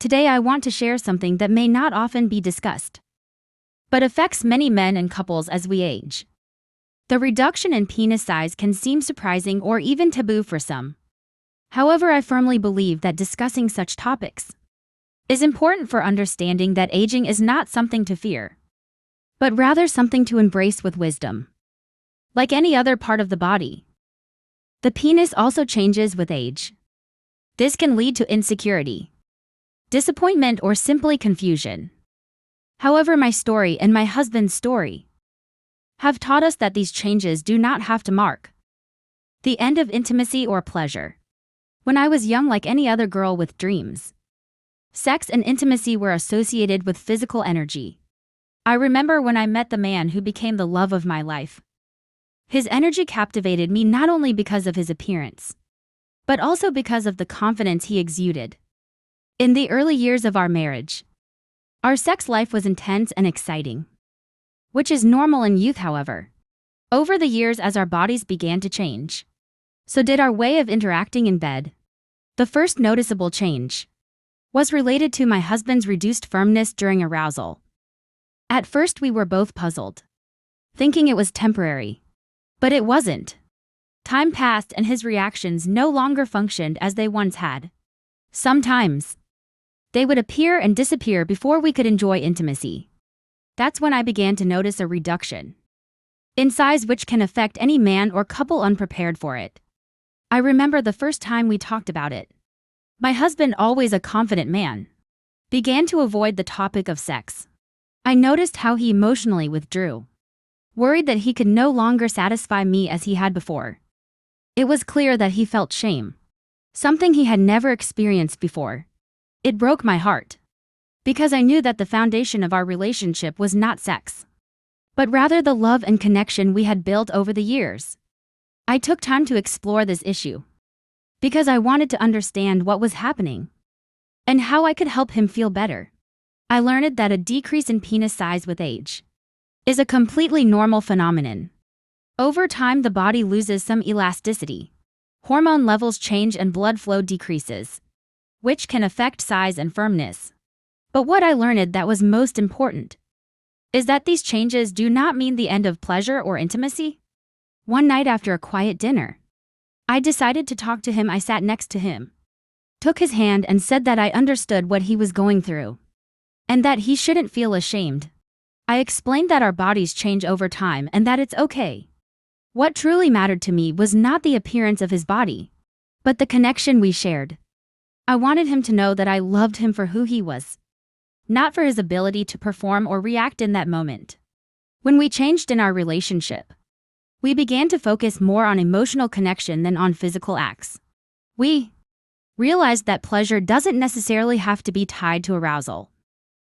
Today I want to share something that may not often be discussed, but affects many men and couples as we age. The reduction in penis size can seem surprising or even taboo for some. However, I firmly believe that discussing such topics is important for understanding that aging is not something to fear, but rather something to embrace with wisdom. Like any other part of the body, the penis also changes with age. This can lead to insecurity, disappointment, or simply confusion. However, my story and my husband's story have taught us that these changes do not have to mark the end of intimacy or pleasure. When I was young, like any other girl with dreams, sex and intimacy were associated with physical energy. I remember when I met the man who became the love of my life. His energy captivated me not only because of his appearance, but also because of the confidence he exuded. In the early years of our marriage, our sex life was intense and exciting, which is normal in youth. However, over the years, as our bodies began to change, so did our way of interacting in bed. The first noticeable change was related to my husband's reduced firmness during arousal. At first, we were both puzzled, thinking it was temporary, but it wasn't. Time passed and his reactions no longer functioned as they once had. Sometimes, they would appear and disappear before we could enjoy intimacy. That's when I began to notice a reduction in size, which can affect any man or couple unprepared for it. I remember the first time we talked about it. My husband, always a confident man, began to avoid the topic of sex. I noticed how he emotionally withdrew, worried that he could no longer satisfy me as he had before. It was clear that he felt shame, something he had never experienced before. It broke my heart, because I knew that the foundation of our relationship was not sex, but rather the love and connection we had built over the years. I took time to explore this issue, because I wanted to understand what was happening and how I could help him feel better. I learned that a decrease in penis size with age is a completely normal phenomenon. Over time, the body loses some elasticity, hormone levels change, and blood flow decreases, which can affect size and firmness. But what I learned that was most important is that these changes do not mean the end of pleasure or intimacy. One night after a quiet dinner, I decided to talk to him. I sat next to him, took his hand, and said that I understood what he was going through, and that he shouldn't feel ashamed. I explained that our bodies change over time and that it's okay. What truly mattered to me was not the appearance of his body, but the connection we shared. I wanted him to know that I loved him for who he was, not for his ability to perform or react in that moment. When we changed in our relationship, we began to focus more on emotional connection than on physical acts. We realized that pleasure doesn't necessarily have to be tied to arousal.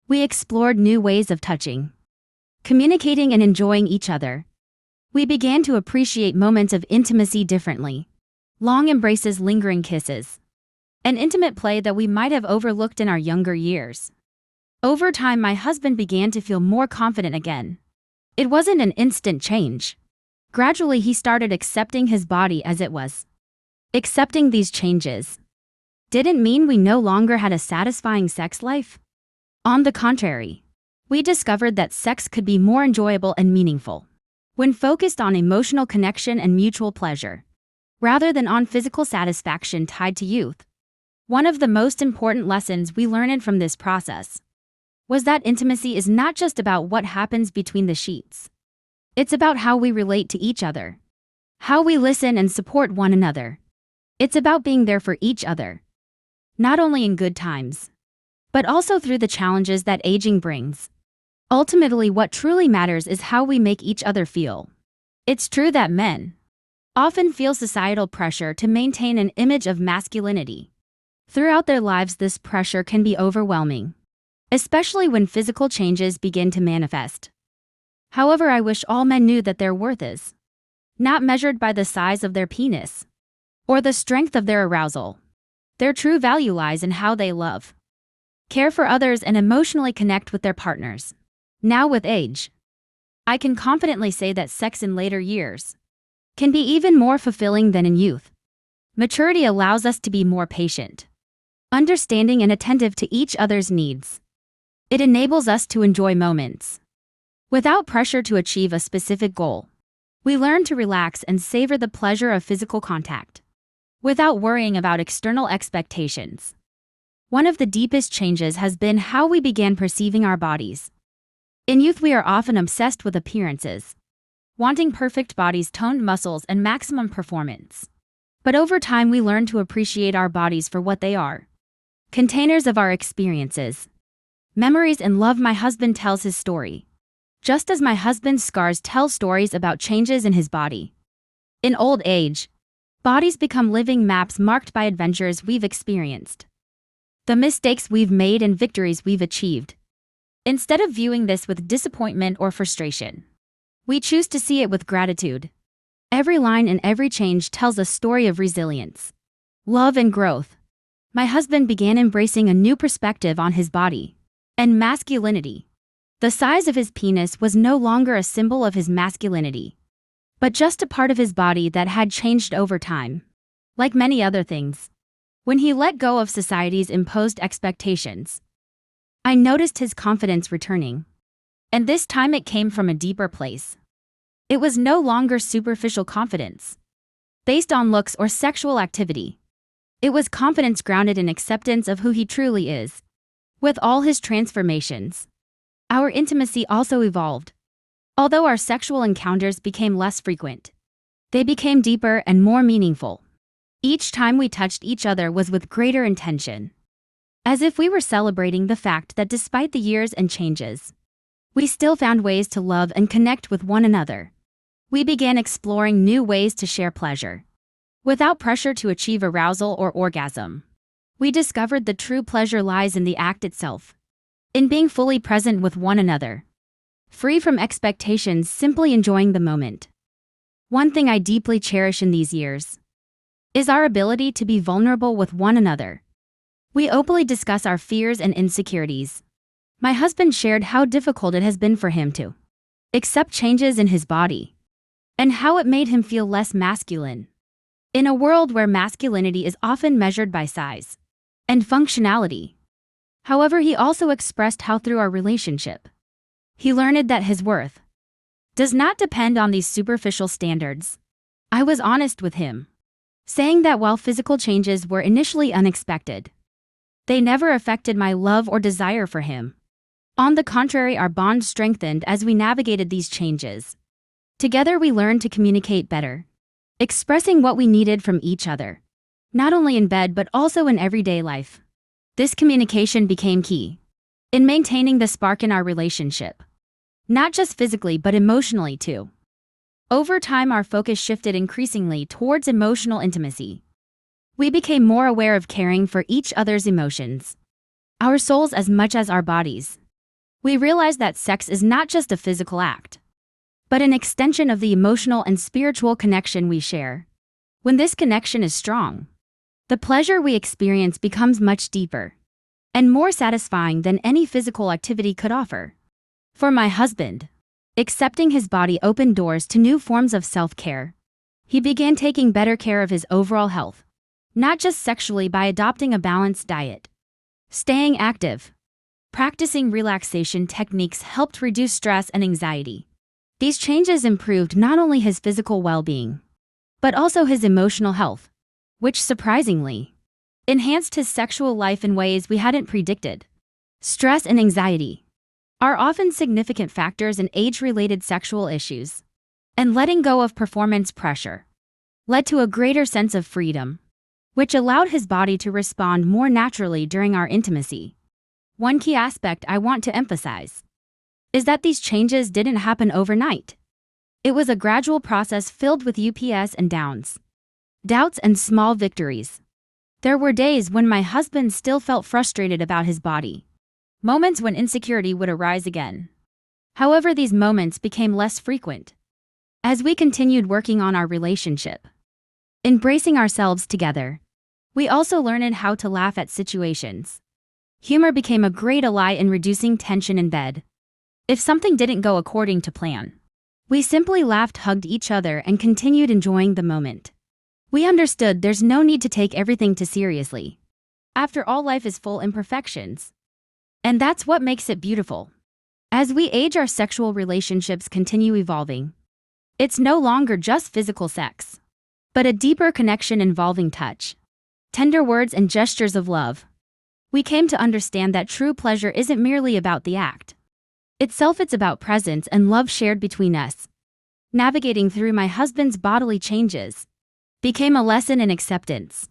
We explored new ways of touching, communicating, and enjoying each other. We began to appreciate moments of intimacy differently. Long embraces, lingering kisses, and intimate play that we might have overlooked in our younger years. Over time, my husband began to feel more confident again. It wasn't an instant change. Gradually, he started accepting his body as it was. Accepting these changes didn't mean we no longer had a satisfying sex life. On the contrary, we discovered that sex could be more enjoyable and meaningful when focused on emotional connection and mutual pleasure, rather than on physical satisfaction tied to youth. One of the most important lessons we learned from this process was that intimacy is not just about what happens between the sheets. It's about how we relate to each other, how we listen and support one another. It's about being there for each other, not only in good times, but also through the challenges that aging brings. Ultimately, what truly matters is how we make each other feel. It's true that men often feel societal pressure to maintain an image of masculinity. Throughout their lives, this pressure can be overwhelming, especially when physical changes begin to manifest. However, I wish all men knew that their worth is not measured by the size of their penis or the strength of their arousal. Their true value lies in how they love, care for others, and emotionally connect with their partners. Now, with age, I can confidently say that sex in later years can be even more fulfilling than in youth. Maturity allows us to be more patient, understanding and attentive to each other's needs. It enables us to enjoy moments without pressure to achieve a specific goal. We learn to relax and savor the pleasure of physical contact without worrying about external expectations. One of the deepest changes has been how we began perceiving our bodies. In youth, we are often obsessed with appearances, wanting perfect bodies, toned muscles, and maximum performance. But over time, we learn to appreciate our bodies for what they are: containers of our experiences, memories, and love. My husband tells his story, just as my husband's scars tell stories about changes in his body. In old age, bodies become living maps marked by adventures we've experienced, the mistakes we've made, and victories we've achieved. Instead of viewing this with disappointment or frustration, we choose to see it with gratitude. Every line and every change tells a story of resilience, love, and growth. My husband began embracing a new perspective on his body and masculinity. The size of his penis was no longer a symbol of his masculinity, but just a part of his body that had changed over time. Like many other things, when he let go of society's imposed expectations, I noticed his confidence returning. And this time it came from a deeper place. It was no longer superficial confidence, based on looks or sexual activity. It was confidence grounded in acceptance of who he truly is. With all his transformations, our intimacy also evolved. Although our sexual encounters became less frequent, they became deeper and more meaningful. Each time we touched each other was with greater intention, as if we were celebrating the fact that despite the years and changes, we still found ways to love and connect with one another. We began exploring new ways to share pleasure, without pressure to achieve arousal or orgasm. We discovered the true pleasure lies in the act itself, in being fully present with one another, free from expectations, simply enjoying the moment. One thing I deeply cherish in these years is our ability to be vulnerable with one another. We openly discuss our fears and insecurities. My husband shared how difficult it has been for him to accept changes in his body, and how it made him feel less masculine. In a world where masculinity is often measured by size and functionality. However, he also expressed how through our relationship, he learned that his worth does not depend on these superficial standards. I was honest with him, saying that while physical changes were initially unexpected, they never affected my love or desire for him. On the contrary, our bond strengthened as we navigated these changes. Together we learned to communicate better, expressing what we needed from each other, not only in bed but also in everyday life. This communication became key in maintaining the spark in our relationship, not just physically but emotionally too. Over time, our focus shifted increasingly towards emotional intimacy. We became more aware of caring for each other's emotions, our souls as much as our bodies. We realized that sex is not just a physical act, but an extension of the emotional and spiritual connection we share. When this connection is strong, the pleasure we experience becomes much deeper and more satisfying than any physical activity could offer. For my husband, accepting his body opened doors to new forms of self-care. He began taking better care of his overall health, not just sexually, by adopting a balanced diet, staying active, practicing relaxation techniques helped reduce stress and anxiety. These changes improved not only his physical well-being, but also his emotional health, which surprisingly enhanced his sexual life in ways we hadn't predicted. Stress and anxiety are often significant factors in age-related sexual issues, and letting go of performance pressure led to a greater sense of freedom, which allowed his body to respond more naturally during our intimacy. One key aspect I want to emphasize is that these changes didn't happen overnight. It was a gradual process filled with ups and downs, doubts and small victories. There were days when my husband still felt frustrated about his body, moments when insecurity would arise again. However, these moments became less frequent as we continued working on our relationship, embracing ourselves together. We also learned how to laugh at situations. Humor became a great ally in reducing tension in bed. If something didn't go according to plan, we simply laughed, hugged each other, and continued enjoying the moment. We understood there's no need to take everything too seriously. After all, life is full imperfections. And that's what makes it beautiful. As we age, our sexual relationships continue evolving. It's no longer just physical sex, but a deeper connection involving touch, tender words, and gestures of love. We came to understand that true pleasure isn't merely about the act itself, it's about presence and love shared between us. Navigating through my husband's bodily changes became a lesson in acceptance,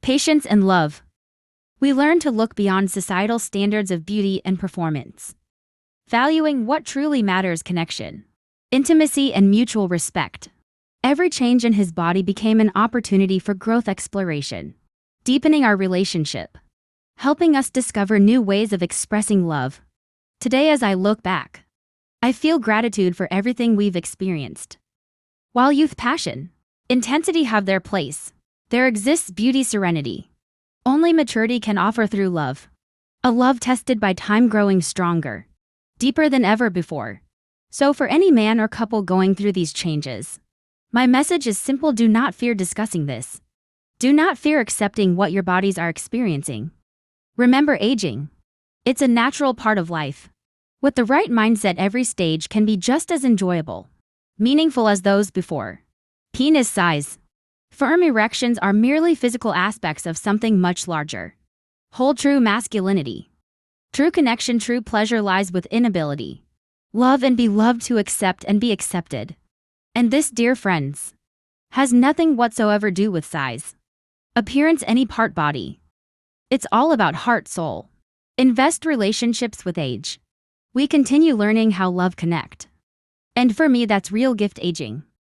patience, and love. We learned to look beyond societal standards of beauty and performance, valuing what truly matters: connection, intimacy, and mutual respect. Every change in his body became an opportunity for growth, exploration, deepening our relationship, helping us discover new ways of expressing love. Today, as I look back, I feel gratitude for everything we've experienced. While youth, passion, intensity have their place, there exists beauty, serenity. Only maturity can offer through love. A love tested by time, growing stronger, deeper than ever before. So for any man or couple going through these changes, my message is simple: do not fear discussing this. Do not fear accepting what your bodies are experiencing. Remember, aging, it's a natural part of life. With the right mindset, every stage can be just as enjoyable, meaningful as those before. Penis size. Firm erections are merely physical aspects of something much larger. Hold true masculinity. True connection, true pleasure lies within ability. Love and be loved, to accept and be accepted. And this, dear friends, has nothing whatsoever do with size, appearance, any part body. It's all about heart, soul. Invest relationships with age. We continue learning how love connect. And for me, that's real gift, aging.